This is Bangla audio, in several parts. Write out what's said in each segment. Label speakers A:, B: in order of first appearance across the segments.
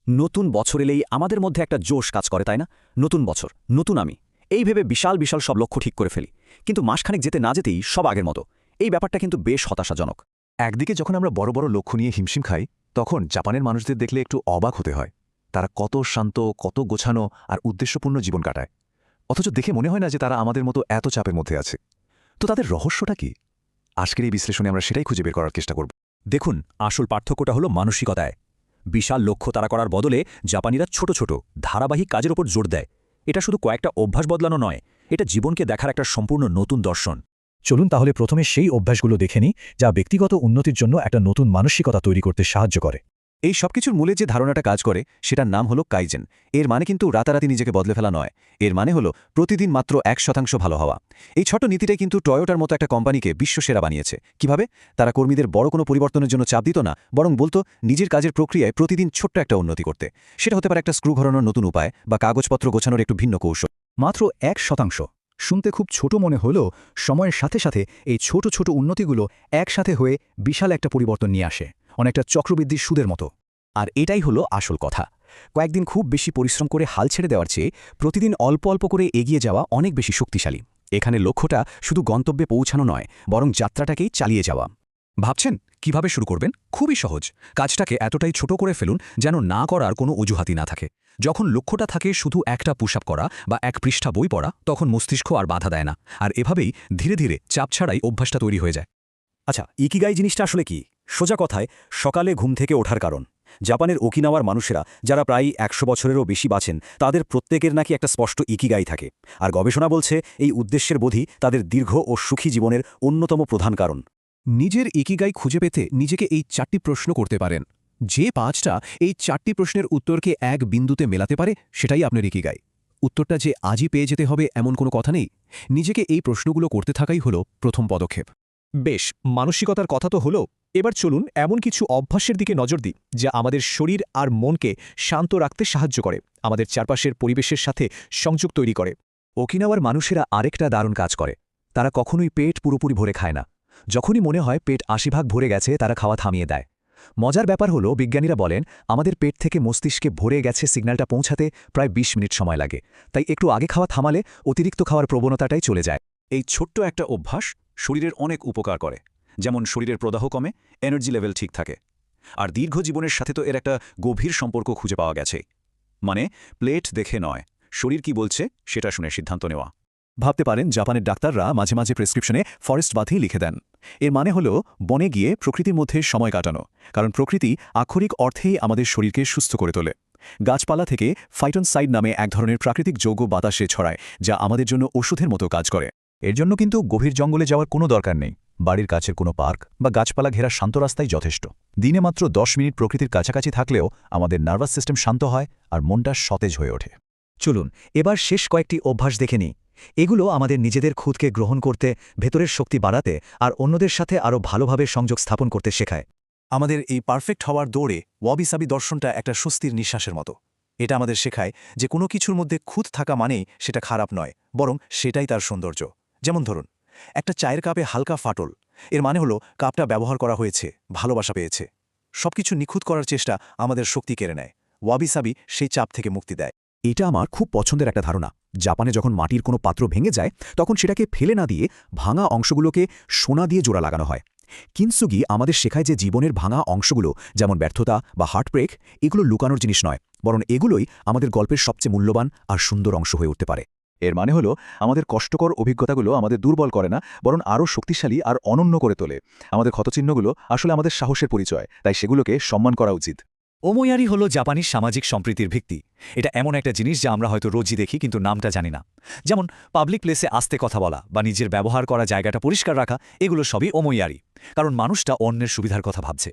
A: নতুন বছর এলেই আমাদের মধ্যে একটা জোশ কাজ করে, তাই না? নতুন বছর, নতুন আমি, এই ভেবে বিশাল বিশাল সব লক্ষ্য ঠিক করে ফেলি। কিন্তু মাসখানেক যেতে না যেতেই সব আগের মতো। এই ব্যাপারটা কিন্তু বেশ হতাশাজনক।
B: একদিকে যখন আমরা বড় বড় লক্ষ্য নিয়ে হিমশিম খাই, তখন জাপানের মানুষদের দেখলে একটু অবাক হতে হয়। তারা কত শান্ত, কত গোছানো আর উদ্দেশ্যপূর্ণ জীবন কাটায়। অথচ দেখে মনে হয় না যে তারা আমাদের মতো এত চাপের মধ্যে আছে। তো তাদের রহস্যটা কি? আজকের এই বিশ্লেষণে আমরা সেটাই খুঁজে বের করার চেষ্টা করব।
A: দেখুন, আসল পার্থক্যটা হলো মানসিকতায়। বিশাল লক্ষ্য তাড়া করার বদলে জাপানিরা ছোট ছোট ধারাবাহিক কাজের ওপর জোর দেয়। এটা শুধু কয়েকটা অভ্যাস বদলানো নয়, এটা জীবনকে দেখার একটা সম্পূর্ণ নতুন দর্শন।
C: চলুন তাহলে প্রথমে সেই অভ্যাসগুলো দেখে নিই, যা ব্যক্তিগত উন্নতির জন্য একটা নতুন মানসিকতা তৈরি করতে সাহায্য করে।
B: এই সবকিছুর মূলে যে ধারণাটা কাজ করে সেটার নাম হলো কাইজেন। এর মানে কিন্তু রাতারাতি নিজেকে বদলে ফেলা নয়। এর মানে হলো প্রতিদিন মাত্র 1% ভালো হওয়া। এই ছোট নীতিটাই কিন্তু টয়োটার মতো একটা কোম্পানিকে বিশ্বসেরা বানিয়েছে। কিভাবে? তারা কর্মীদের বড় কোনো পরিবর্তনের জন্য চাপ দিত না, বরং বলতো নিজের কাজের প্রক্রিয়ায় প্রতিদিন ছোট্ট একটা উন্নতি করতে। সেটা হতে পারে একটা স্ক্রু ঘোরানোর নতুন উপায় বা কাগজপত্র গোছানোর একটু ভিন্ন কৌশল।
C: মাত্র 1%। শুনতে খুব ছোট মনে হলেও সময়ের সাথে সাথে এই ছোট ছোট উন্নতিগুলো একসাথে হয়ে বিশাল একটা পরিবর্তন নিয়ে আসে, অনেকটা চক্রবৃদ্ধির সুদের মতো।
A: আর এটাই হলো আসল কথা। কয়েকদিন খুব বেশি পরিশ্রম করে হাল ছেড়ে দেওয়ার চেয়ে প্রতিদিন অল্প অল্প করে এগিয়ে যাওয়া অনেক বেশি শক্তিশালী। এখানে লক্ষ্যটা শুধু গন্তব্যে পৌঁছানো নয়, বরং যাত্রাটাকেই চালিয়ে যাওয়া।
D: ভাবছেন কিভাবে শুরু করবেন? খুবই সহজ। কাজটাকে এতটাই ছোট করে ফেলুন যেন না করার কোনো অজুহাতই না থাকে। যখন লক্ষ্যটা থাকে শুধু একটা পুশ আপ করা বা এক পৃষ্ঠা বই পড়া, তখন মস্তিষ্ক আর বাধা দেয় না। আর এভাবেই ধীরে ধীরে চাপ ছাড়াই অভ্যাসটা তৈরি হয়ে যায়।
A: আচ্ছা, ইকিগাই জিনিসটা আসলে কি? সোজা কথায়, সকালে ঘুম থেকে ওঠার কারণ। জাপানের ওকিনাওয়ার মানুষেরা, যারা প্রায় 100 বছরেরও বেশি বাঁচেন, তাদের প্রত্যেকের নাকি একটা স্পষ্ট ইকিগাই থাকে। আর গবেষণা বলছে এই উদ্দেশ্যের বোধই তাদের দীর্ঘ ও সুখী জীবনের অন্যতম প্রধান কারণ।
D: নিজের ইকিগাই খুঁজে পেতে নিজেকে এই 4টি প্রশ্ন করতে পারেন। যে 5টা এই 4টি প্রশ্নের উত্তরকে এক বিন্দুতে মেলাতে পারে, সেটাই আপনার ইকিগাই। উত্তরটা যে আজই পেয়ে যেতে হবে এমন কোনো কথা নেই। নিজেকে এই প্রশ্নগুলো করতে থাকাই হলো প্রথম পদক্ষেপ।
E: বেশ, মানসিকতার কথা তো হলো। এবার চলুন এমন কিছু অভ্যাসের দিকে নজর দিই যা আমাদের শরীর আর মনকে শান্ত রাখতে সাহায্য করে, আমাদের চারপাশের পরিবেশের সাথে সংযোগ তৈরি করে।
B: ওকিনাওয়ার মানুষেরা আরেকটা দারুণ কাজ করে। তারা কখনোই পেট পুরোপুরি ভরে খায় না। যখনই মনে হয় পেট 80% ভরে গেছে, তারা খাওয়া থামিয়ে দেয়। মজার ব্যাপার হলো, বিজ্ঞানীরা বলেন আমাদের পেট থেকে মস্তিষ্কে ভরে গেছে সিগন্যালটা পৌঁছাতে প্রায় 20 মিনিট সময় লাগে। তাই একটু আগে খাওয়া থামালে অতিরিক্ত খাওয়ার প্রবণতাটাই চলে যায়।
A: এই ছোট্ট একটা অভ্যাস শরীরের অনেক উপকার করে। যেমন শরীরের প্রদাহ কমে, এনার্জি লেভেল ঠিক থাকে। আর দীর্ঘ জীবনের সাথে তো এর একটা গভীর সম্পর্ক খুঁজে পাওয়া গেছে। মানে প্লেট দেখে নয়, শরীর কি বলছে সেটা শুনে সিদ্ধান্ত নেওয়া।
B: ভাবতে পারেন জাপানের ডাক্তাররা মাঝে মাঝে প্রেসক্রিপশনে ফরেস্ট বাথই লিখে দেন। এর মানে হলো বনে গিয়ে প্রকৃতির মধ্যে সময় কাটানো। কারণ প্রকৃতি আক্ষরিক অর্থেই আমাদের শরীরকে সুস্থ করে তোলে। গাছপালা থেকে ফাইটনসাইড নামে এক ধরনের প্রাকৃতিক যৌগ বাতাসে ছড়ায়, যা আমাদের জন্য ওষুধের মতো কাজ করে। এর জন্য কিন্তু গভীর জঙ্গলে যাওয়ার কোনো দরকার নেই। বাড়ির কাছের কোনো পার্ক বা গাছপালা ঘেরা শান্ত রাস্তাই যথেষ্ট। দিনে মাত্র 10 মিনিট প্রকৃতির কাছাকাছি থাকলেও আমাদের নার্ভাস সিস্টেম শান্ত হয় আর মনটা সতেজ হয়ে ওঠে।
C: চলুন এবার শেষ কয়েকটি অভ্যাস দেখে নিই। এগুলো আমাদের নিজেদের খুদকে গ্রহণ করতে, ভেতরের শক্তি বাড়াতে আর অন্যদের সাথে আরও ভালোভাবে সংযোগ স্থাপন করতে শেখায়।
B: আমাদের এই পারফেক্ট হওয়ার দৌড়ে ওয়াবি-সাবি দর্শনটা একটা স্বস্তির নিঃশ্বাসের মতো। এটা আমাদের শেখায় যে কোনো কিছুর মধ্যে খুঁত থাকা মানেই সেটা খারাপ নয়, বরং সেটাই তার সৌন্দর্য। যেমন ধরুন, একটা চায়ের কাপে হালকা ফাটল, এর মানে হলো কাপটা ব্যবহার করা হয়েছে, ভালোবাসা পেয়েছে। সবকিছু নিখুঁত করার চেষ্টা আমাদের শক্তি কেড়ে নেয়। ওয়াবি-সাবি সেই চাপ থেকে মুক্তি দেয়।
A: এটা আমার খুব পছন্দের একটা ধারণা। জাপানে যখন মাটির কোনো পাত্র ভেঙে যায়, তখন সেটাকে ফেলে না দিয়ে ভাঙা অংশগুলোকে সোনা দিয়ে জোড়া লাগানো হয়। কিনসুগি আমাদের শেখায় যে জীবনের ভাঙা অংশগুলো, যেমন ব্যর্থতা বা হার্টব্রেক, এগুলো লুকানোর জিনিস নয়, বরং এগুলোই আমাদের গল্পের সবচেয়ে মূল্যবান আর সুন্দর অংশ হয়ে উঠতে পারে।
B: এর মানে হলো আমাদের কষ্টকর অভিজ্ঞতাগুলো আমাদের দুর্বল করে না, বরং আরও শক্তিশালী আর অনন্য করে তোলে। আমাদের ক্ষতচিহ্নগুলো আসলে আমাদের সাহসের পরিচয়, তাই সেগুলোকে সম্মান করা উচিত।
C: ওমোয়ারি হলো জাপানিজ সামাজিক সম্প্রীতির ভিত্তি। এটা এমন একটা জিনিস যা আমরা হয়তো রোজই দেখি, কিন্তু নামটা জানি না। যেমন পাবলিক প্লেসে আস্তে কথা বলা বা নিজের ব্যবহার করা জায়গাটা পরিষ্কার রাখা, এগুলো সবই ওমোয়ারি। কারণ মানুষটা অন্যের সুবিধার কথা ভাবছে।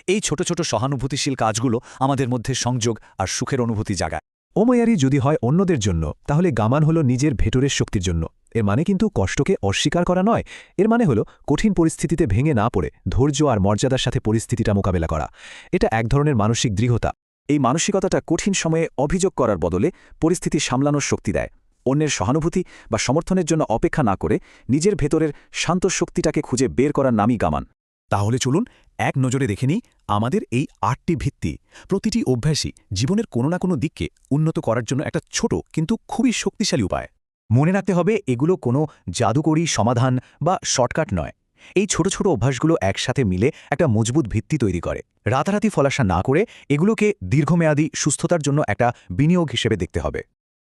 C: এই ছোট ছোট সহানুভূতিশীল কাজগুলো আমাদের মধ্যে সংযোগ আর সুখের অনুভূতি জাগায়।
E: ওমোয়ারি যদি হয় অন্যদের জন্য, তাহলে গামান হলো নিজের ভেতরের শক্তির জন্য। এর মানে কিন্তু কষ্টকে অস্বীকার করা নয়। এর মানে হলো কঠিন পরিস্থিতিতে ভেঙে না পড়ে ধৈর্য আর মর্যাদার সাথে পরিস্থিতিটা মোকাবেলা করা। এটা এক ধরনের মানসিক দৃঢ়তা।
A: এই মানসিকতাটা কঠিন সময়ে অভিযোগ করার বদলে পরিস্থিতি সামলানোর শক্তি দেয়। অন্যের সহানুভূতি বা সমর্থনের জন্য অপেক্ষা না করে নিজের ভেতরের শান্ত শক্তিটাকে খুঁজে বের করার নামই গামান।
D: তাহলে চলুন
A: এক নজরে দেখে নিই আমাদের এই ৮টি ভিত্তি প্রতিটি অভ্যাসই জীবনের কোনো না কোনো দিককে উন্নত করার জন্য একটা ছোট কিন্তু খুবই শক্তিশালী উপায়।
B: মনে রাখতে হবে এগুলো কোনো জাদুকরী সমাধান বা শর্টকাট নয়। এই ছোট ছোট অভ্যাসগুলো একসাথে মিলে একটা মজবুত ভিত্তি তৈরি করে। রাতারাতি ফলাশা না করে এগুলোকে দীর্ঘমেয়াদী সুস্থতার জন্য একটা বিনিয়োগ হিসেবে দেখতে হবে।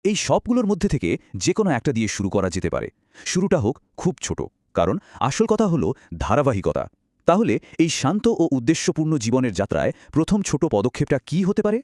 C: এই সবগুলোর মধ্যে থেকে যে কোনো একটা দিয়ে শুরু করা যেতে পারে। শুরুটা হোক খুব ছোট, কারণ আসল কথা হলো ধারাবাহিকতা। তাহলে এই শান্ত ও উদ্দেশ্যপূর্ণ জীবনের যাত্রায় প্রথম ছোট পদক্ষেপটা কী হতে পারে?